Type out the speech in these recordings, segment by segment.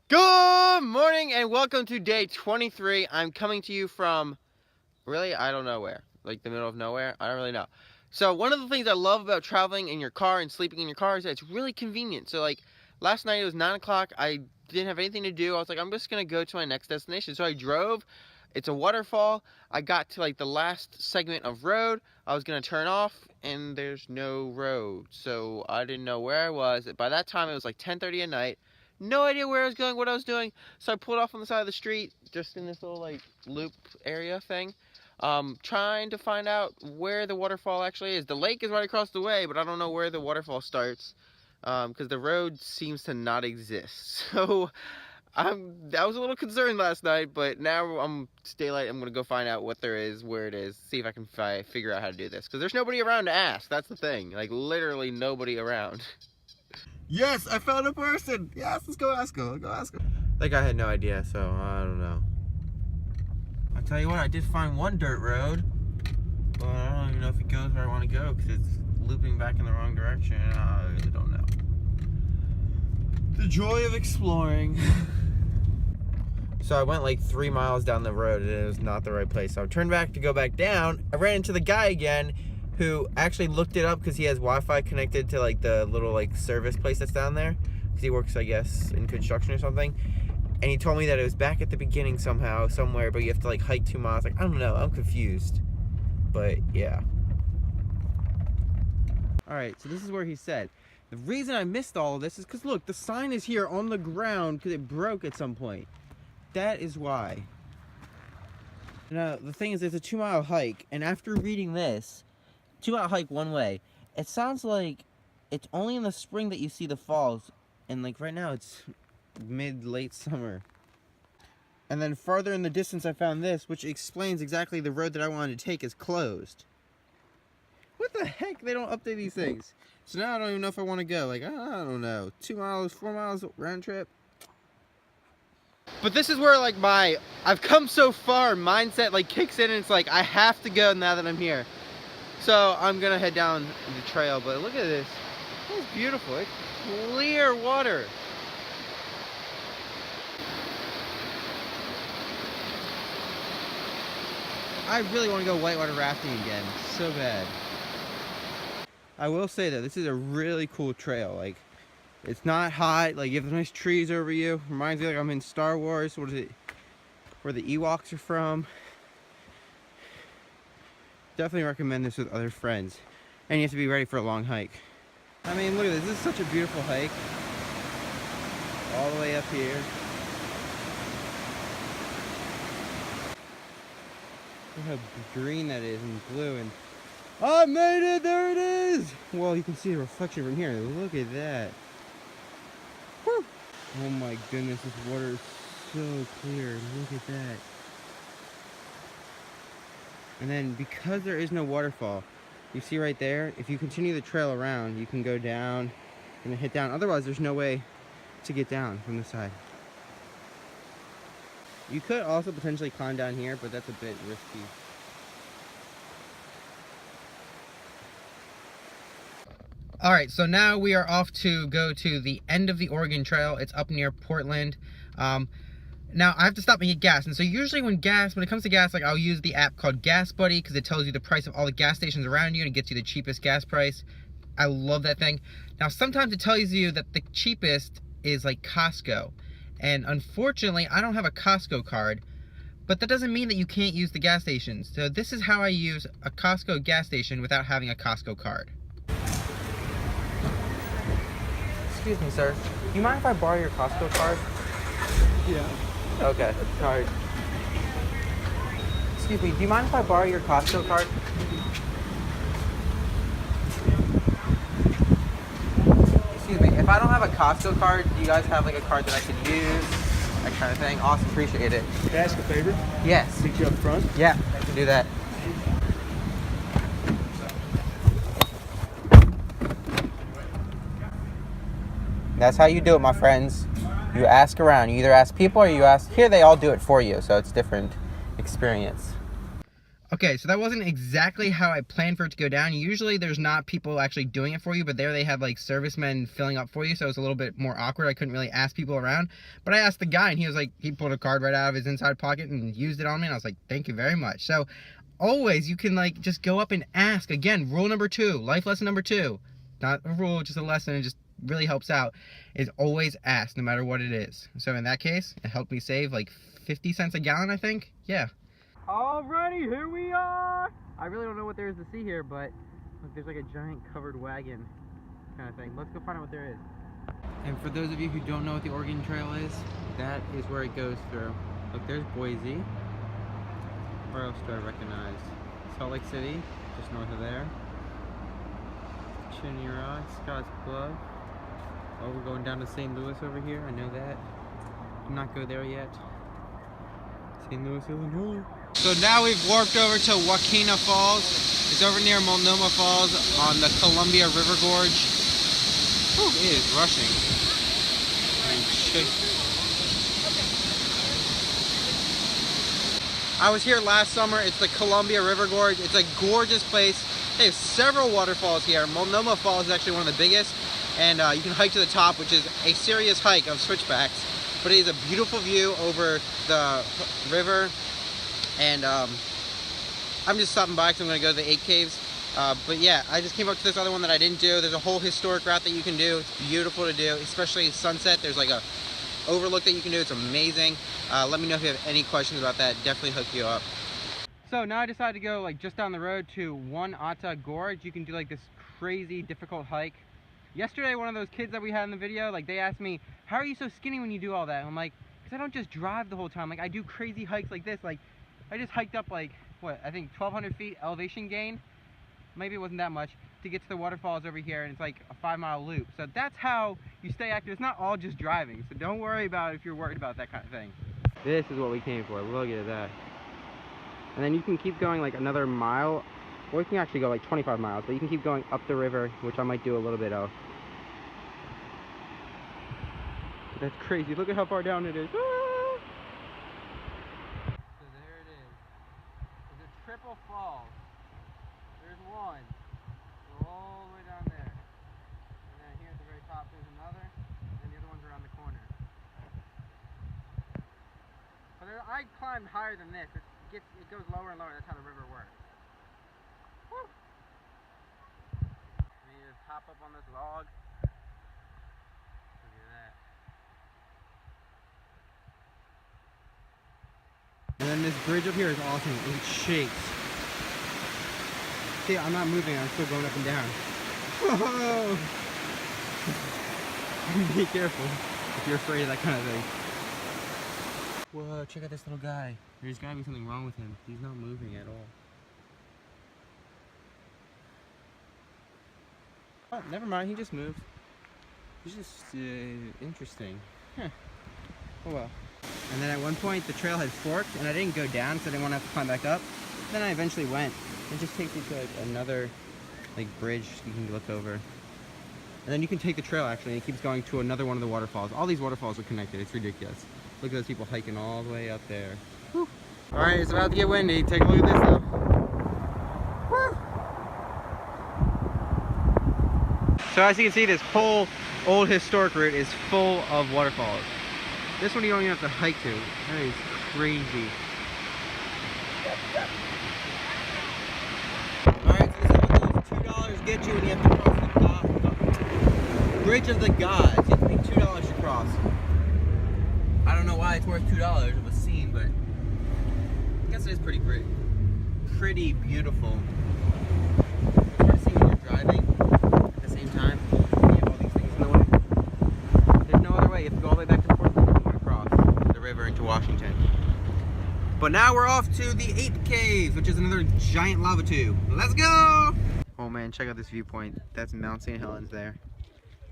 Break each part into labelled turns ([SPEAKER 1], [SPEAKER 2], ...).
[SPEAKER 1] Good morning and welcome to day 23. I'm coming to you from, really, I don't know where. Like the middle of nowhere? I don't really know. So one of the things I love about traveling in your car and sleeping in your car is that it's really convenient. So like last night it was 9 o'clock. I didn't have anything to do. I was like, I'm just going to go to my next destination. So I drove. It's a waterfall. I got to like the last segment of road. I was going to turn off and there's no road. So I didn't know where I was. By that time it was like 10:30 at night. No idea where I was going, what I was doing. So I pulled off on the side of the street, just in this little like loop area thing, trying to find out where the waterfall actually is. The lake is right across the way, but I don't know where the waterfall starts, because the road seems to not exist. So I was a little concerned last night, but now it's daylight. I'm gonna go find out what there is, where it is, see if I can figure out how to do this. Because there's nobody around to ask. That's the thing. Like literally nobody around. Yes, I found a person. Yes, let's go ask him. Go ask him. Like I had no idea, so I don't know. I'll tell you what, I did find one dirt road, but I don't even know if it goes where I want to go because it's looping back in the wrong direction. I really don't know. The joy of exploring. So I went like 3 miles down the road and it was not the right place. So I turned back to go back down. I ran into the guy again, who actually looked it up because he has Wi-Fi connected to like the little like service place that's down there, because he works, I guess, in construction or something. And he told me that it was back at the beginning somehow, somewhere, but you have to like hike 2 miles. Like, I don't know, I'm confused. But yeah. Alright, so this is where he said. The reason I missed all of this is because look, the sign is here on the ground because it broke at some point. That is why. Now, the thing is, it's a 2-mile hike, and after reading this, 2-mile hike one way, it sounds like it's only in the spring that you see the falls, and like right now it's mid-late summer. And then farther in the distance I found this, which explains exactly the road that I wanted to take is closed. What the heck? They don't update these things. So now I don't even know if I want to go. Like, I don't know. 2 miles, 4 miles round trip. But this is where like my I've come so far mindset like kicks in, and it's like I have to go now that I'm here. So I'm gonna head down the trail, but look at this. It's beautiful. It's clear water. I really want to go whitewater rafting again, so bad. I will say that this is a really cool trail. Like, it's not hot. Like, you have nice trees over you. Reminds me like I'm in Star Wars. What is it? Where the Ewoks are from. Definitely recommend this with other friends, and you have to be ready for a long hike. I mean, look at this. This is such a beautiful hike, all the way up here. Look how green that is and blue, and I made it. There it is. Well, you can see the reflection from here. Look at that. Whew. Oh my goodness, this water is so clear. Look at that. And then because there is no waterfall, you see right there, if you continue the trail around, you can go down and hit down. Otherwise, there's no way to get down from the side. You could also potentially climb down here, but that's a bit risky. Alright, so now we are off to go to the end of the Oregon Trail. It's up near Portland. Now, I have to stop and get gas, and so usually when it comes to gas, like I'll use the app called Gas Buddy because it tells you the price of all the gas stations around you and it gets you the cheapest gas price. I love that thing. Now, sometimes it tells you that the cheapest is like Costco, and unfortunately, I don't have a Costco card, but that doesn't mean that you can't use the gas stations. So this is how I use a Costco gas station without having a Costco card. Excuse me, sir. Do you mind if I borrow your Costco card?
[SPEAKER 2] Yeah.
[SPEAKER 1] Okay, sorry. Excuse me, do you mind if I borrow your Costco card? Excuse me, if I don't have a Costco card, do you guys have like a card that I could use? That kind of thing. Awesome, appreciate it.
[SPEAKER 2] Can I ask a favor?
[SPEAKER 1] Yes.
[SPEAKER 2] Seat you up front?
[SPEAKER 1] Yeah, I can do that. That's how you do it, my friends. You ask around. You either ask people or you ask... Here, they all do it for you, so it's different experience.
[SPEAKER 3] Okay, so that wasn't exactly how I planned for it to go down. Usually there's not people actually doing it for you, but there they have like servicemen filling up for you, so it's a little bit more awkward. I couldn't really ask people around, but I asked the guy and he was like, he pulled a card right out of his inside pocket and used it on me, and I was like, thank you very much. So always you can like just go up and ask. Again, rule number 2, life lesson number 2, not a rule, just a lesson. It just really helps out, is always ask no matter what it is. So in that case, it helped me save like 50 cents a gallon, I think. Yeah. Alrighty, here we are! I really don't know what there is to see here, but look, there's like a giant covered wagon kind of thing. Let's go find out what there is. And for those of you who don't know what the Oregon Trail is, that is where it goes through. Look, there's Boise. Where else do I recognize? Salt Lake City, just north of there. Chimney Rock, Scotts Bluff. Oh, we're going down to St. Louis over here, I know that. Did not go there yet. St. Louis, Illinois. So now we've warped over to Waukena Falls. It's over near Multnomah Falls on the Columbia River Gorge. Whew, it is rushing. I was here last summer. It's the Columbia River Gorge. It's a gorgeous place. They have several waterfalls here. Multnomah Falls is actually one of the biggest, and you can hike to the top, which is a serious hike of switchbacks. But it is a beautiful view over the river. And I'm just stopping by because I'm going to go to the 8 caves. But yeah, I just came up to this other one that I didn't do. There's a whole historic route that you can do. It's beautiful to do, especially sunset. There's like a overlook that you can do. It's amazing. Let me know if you have any questions about that. Definitely hook you up. So now I decided to go like just down the road to One Ata Gorge. You can do like this crazy difficult hike. Yesterday, one of those kids that we had in the video, like they asked me, how are you so skinny when you do all that? And I'm like, because I don't just drive the whole time. Like I do crazy hikes like this. Like I just hiked up like, what, I think 1,200 feet elevation gain. Maybe it wasn't that much to get to the waterfalls over here, and it's like a 5-mile loop. So that's how you stay active. It's not all just driving. So don't worry about it if you're worried about that kind of thing. This is what we came for. Look at that. And then you can keep going like another mile, or you can actually go like 25 miles, but you can keep going up the river, which I might do a little bit of. That's crazy. Look at how far down it is. Ah! So there it is. There's a triple fall. There's one. Go all the way down there. And then here at the very top there's another. And the other one's around the corner. But I climbed higher than this. It goes lower and lower. That's how the river works. Woo! And you just hop up on this log. Look at that. And then this bridge up here is awesome. It shakes. See, I'm not moving. I'm still going up and down. Whoa! Be careful if you're afraid of that kind of thing. Whoa, check out this little guy. There's gotta be something wrong with him. He's not moving at all. Oh, never mind. He just moved. He's just interesting. Huh. Oh well. And then at one point the trail had forked and I didn't go down, so I didn't want to have to climb back up. Then I eventually went. It just takes you to like another like bridge you can look over. And then you can take the trail actually, and it keeps going to another one of the waterfalls. All these waterfalls are connected. It's ridiculous. Look at those people hiking all the way up there. Whew. All right, it's about to get windy. Take a look at this though. Woo. So as you can see, this whole old historic route is full of waterfalls. This one you don't even have to hike to. That is crazy. Alright, so this is what those $2 get you when you have to cross the Bridge of the Gods. You have to pay $2 to cross. I don't know why it's worth $2 of a scene, but I guess it is pretty great. Pretty beautiful. It's hard to see when you're driving at the same time. You have all these things in the way. There's no other way. You have to go all the way back to the port across the river into Washington. But now we're off to the 8 caves, which is another giant lava tube. Let's go! Oh man, check out this viewpoint. That's Mount St. Helens there.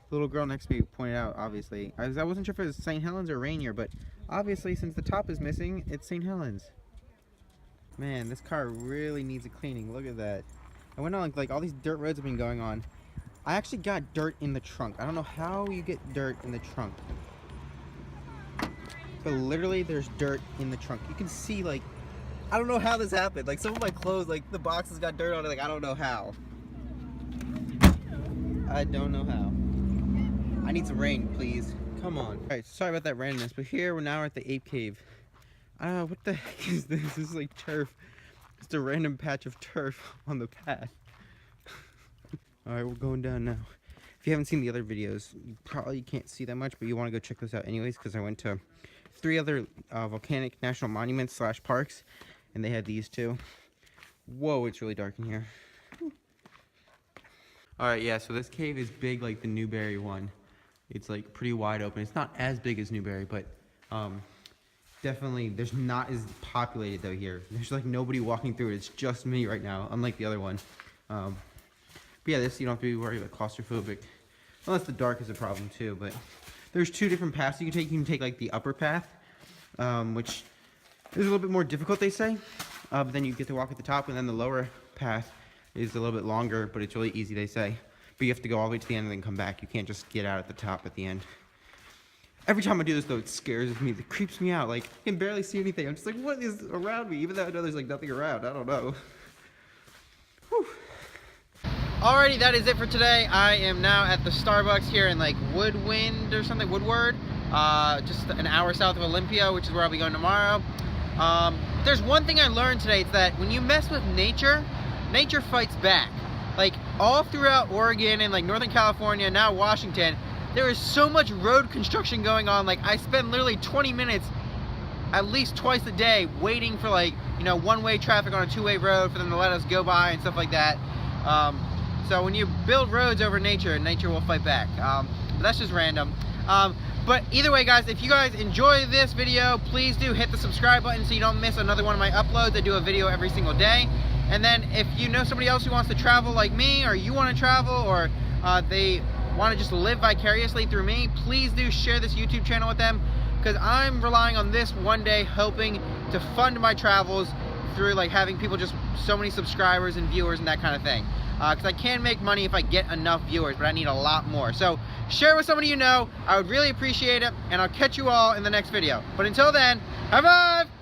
[SPEAKER 3] The little girl next to me pointed out, obviously. I wasn't sure if it was St. Helens or Rainier, but obviously since the top is missing, it's St. Helens. Man, this car really needs a cleaning. Look at that. I went on like all these dirt roads have been going on. I actually got dirt in the trunk. I don't know how you get dirt in the trunk. But literally there's dirt in the trunk. You can see like I don't know how this happened. Like some of my clothes, like the boxes got dirt on it. Like I don't know how. I don't know how. I need some rain, please. Come on. All right, sorry about that randomness, but here we're now at the ape cave. What the heck is this? This is like turf. Just a random patch of turf on the path. All right, we're going down now. If you haven't seen the other videos, you probably can't see that much, but you want to go check those out anyways, because I went to 3 other volcanic national monuments / parks, and they had these too. Whoa, it's really dark in here. All right, yeah, so this cave is big like the Newberry one. It's like pretty wide open. It's not as big as Newberry, but definitely there's not as populated though here. There's like nobody walking through it. It's just me right now, unlike the other one. But yeah, this you don't have to be worried about claustrophobic. Unless the dark is a problem too, but there's 2 different paths you can take. You can take like the upper path, which is a little bit more difficult, they say. But then you get to walk at the top, and then the lower path is a little bit longer, but it's really easy, they say. But you have to go all the way to the end and then come back. You can't just get out at the top at the end. Every time I do this though, it scares me. It creeps me out. Like, I can barely see anything. I'm just like, what is around me? Even though I know there's like nothing around. I don't know. Whew. Alrighty, that is it for today. I am now at the Starbucks here in like Woodward, just an hour south of Olympia, which is where I'll be going tomorrow. There's one thing I learned today. It's that when you mess with nature, nature fights back. Like all throughout Oregon and like Northern California, now Washington, there is so much road construction going on. Like I spend literally 20 minutes at least twice a day waiting for like, you know, one-way traffic on a 2-way road for them to let us go by and stuff like that. So when you build roads over nature, nature will fight back. But that's just random. But either way, guys, if you guys enjoy this video, please do hit the subscribe button so you don't miss another one of my uploads. I do a video every single day. And then if you know somebody else who wants to travel like me, or you want to travel, or they want to just live vicariously through me, please do share this YouTube channel with them, because I'm relying on this one day helping to fund my travels through like having people, just so many subscribers and viewers and that kind of thing. Because I can make money if I get enough viewers, but I need a lot more. So share with somebody you know. I would really appreciate it, and I'll catch you all in the next video. But until then, high five!